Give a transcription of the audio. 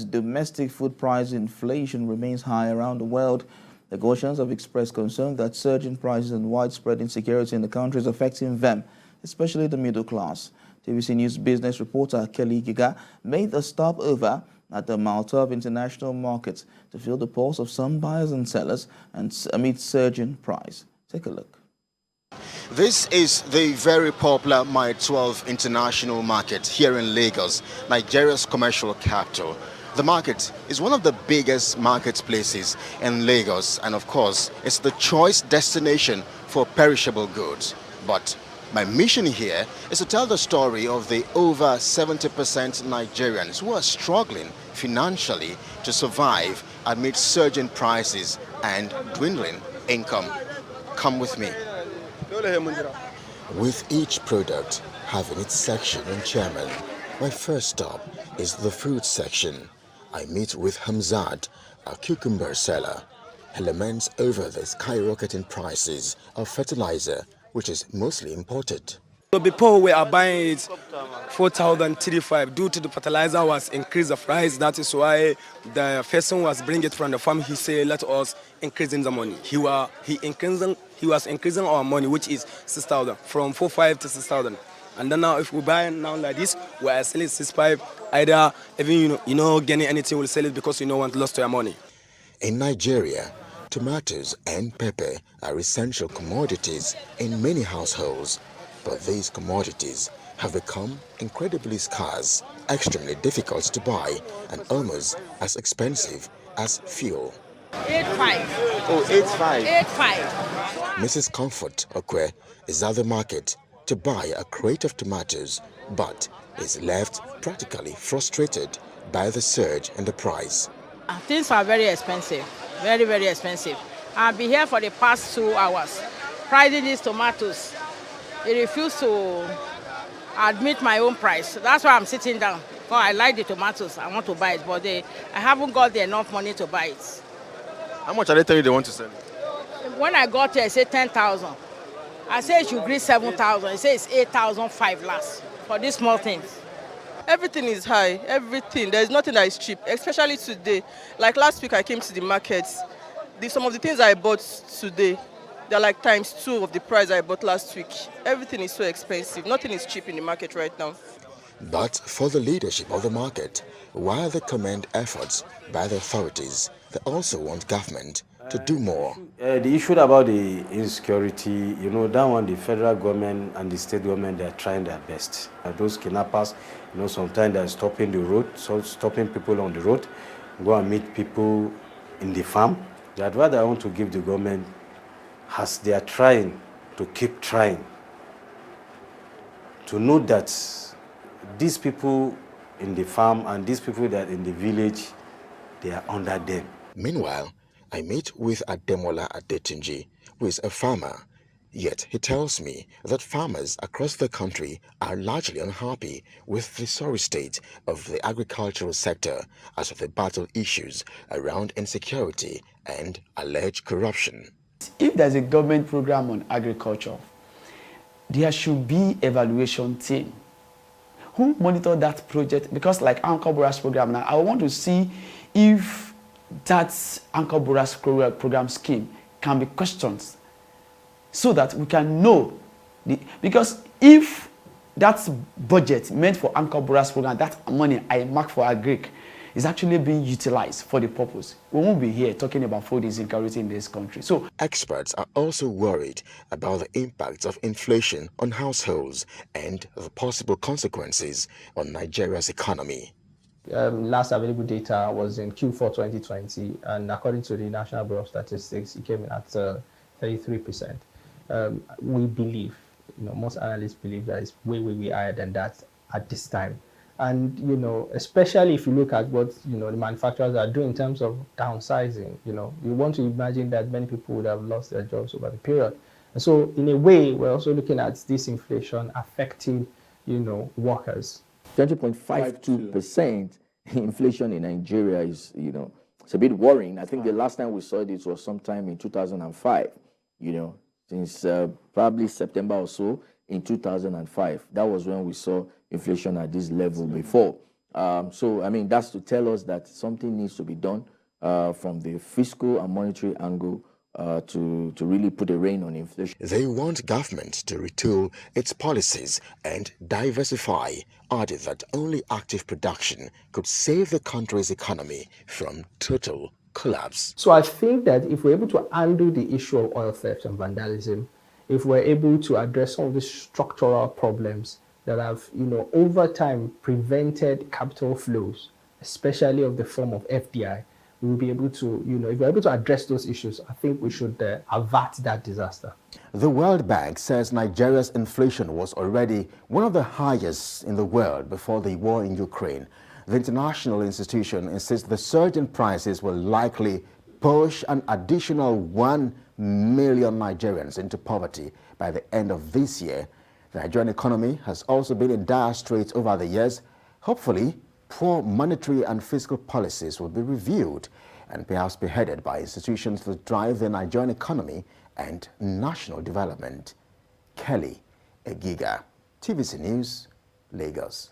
Domestic food price inflation remains high around the world. Negotiations have expressed concern that surging prices and widespread insecurity in the country is affecting them, especially the middle class. TVC News business reporter Kelly Giga made a stopover at the Malta International Market to feel the pulse of some buyers and sellers amid surging price. Take a look. This is the very popular Mile 12 International Market here in Lagos, Nigeria's commercial capital. The market is one of the biggest marketplaces in Lagos, and of course, it's the choice destination for perishable goods. But my mission here is to tell the story of the over 70% Nigerians who are struggling financially to survive amid surging prices and dwindling income. Come with me. With each product having its section and chairman, my first stop is the fruit section. I meet with Hamzat, a cucumber seller. He laments over the skyrocketing prices of fertilizer, which is mostly imported. So before we are buying it 4,035 due to the fertilizer was increased the price. That is why the person was bringing it from the farm. He said, let us increasing the money. He was increasing our money, which is 6,000 from 4,500 to 6,000. And then now if we buy now like this, we are selling 6,500. Either even getting anything, we'll sell it because you don't want lost your money. In Nigeria, tomatoes and pepper are essential commodities in many households. But these commodities have become incredibly scarce, extremely difficult to buy, and almost as expensive as fuel. 8.5. Oh, 8.5. 8.5. Mrs. Comfort Okwe is at the market to buy a crate of tomatoes, but is left practically frustrated by the surge in the price. Things are very expensive, very, very expensive. I've been here for the past 2 hours, pricing these tomatoes. They refuse to admit my own price. That's why I'm sitting down. Because I like the tomatoes, I want to buy it, but I haven't got enough money to buy it. How much are they telling you they want to sell it? When I got here, I said 10,000. I said it should agree 7,000. It says it's 8,500 last for these small things. Everything is high, everything. There's nothing that is cheap, especially today. Like last week I came to the markets. Some of the things I bought today, they're like ×2 of the price I bought last week. Everything is so expensive. Nothing is cheap in the market right now. But for the leadership of the market, while they commend efforts by the authorities, they also want government to do more. The issue about the insecurity, that one, the federal government and the state government, they are trying their best. Those kidnappers, sometimes they're stopping the road, stopping people on the road, go and meet people in the farm. The advice I want to give the government, as they are trying to keep trying, to know that these people in the farm and these people that in the village, they are under them. Meanwhile, I meet with Ademola Adetunji, who is a farmer. Yet he tells me that farmers across the country are largely unhappy with the sorry state of the agricultural sector as they battle issues around insecurity and alleged corruption. If there's a government program on agriculture, there should be evaluation team who monitor that project, because like Anchor Boras program now, I want to see if that Anchor Boras program scheme can be questioned so that we can know, because if that budget meant for Anchor Boras program, that money I mark for agric is actually being utilized for the purpose, we won't be here talking about food insecurity in this country. So experts are also worried about the impacts of inflation on households and the possible consequences on Nigeria's economy. Last available data was in Q4 2020, and according to the National Bureau of Statistics, it came in at 33%. We believe, most analysts believe that it's way higher than that at this time. And, especially if you look at what, the manufacturers are doing in terms of downsizing, you want to imagine that many people would have lost their jobs over the period. And so in a way, we're also looking at this inflation affecting, workers. 20.52% inflation in Nigeria is, it's a bit worrying. I think the last time we saw this was sometime in 2005, since probably September or so in 2005. That was when we saw inflation at this level before. So, I mean, that's to tell us that something needs to be done from the fiscal and monetary angle to really put a rein on inflation. They want government to retool its policies and diversify, adding that only active production could save the country's economy from total collapse. So I think that if we're able to handle the issue of oil theft and vandalism, if we're able to address some of the structural problems that have, over time prevented capital flows, especially of the form of FDI, we will be able to, if we're able to address those issues, I think we should avert that disaster. The World Bank says Nigeria's inflation was already one of the highest in the world before the war in Ukraine. The international institution insists the surge in prices will likely push an additional 1 million Nigerians into poverty by the end of this year. The Nigerian economy has also been in dire straits over the years. Hopefully, poor monetary and fiscal policies will be reviewed and perhaps beheaded by institutions to drive the Nigerian economy and national development. Kelly Egiga, TVC News, Lagos.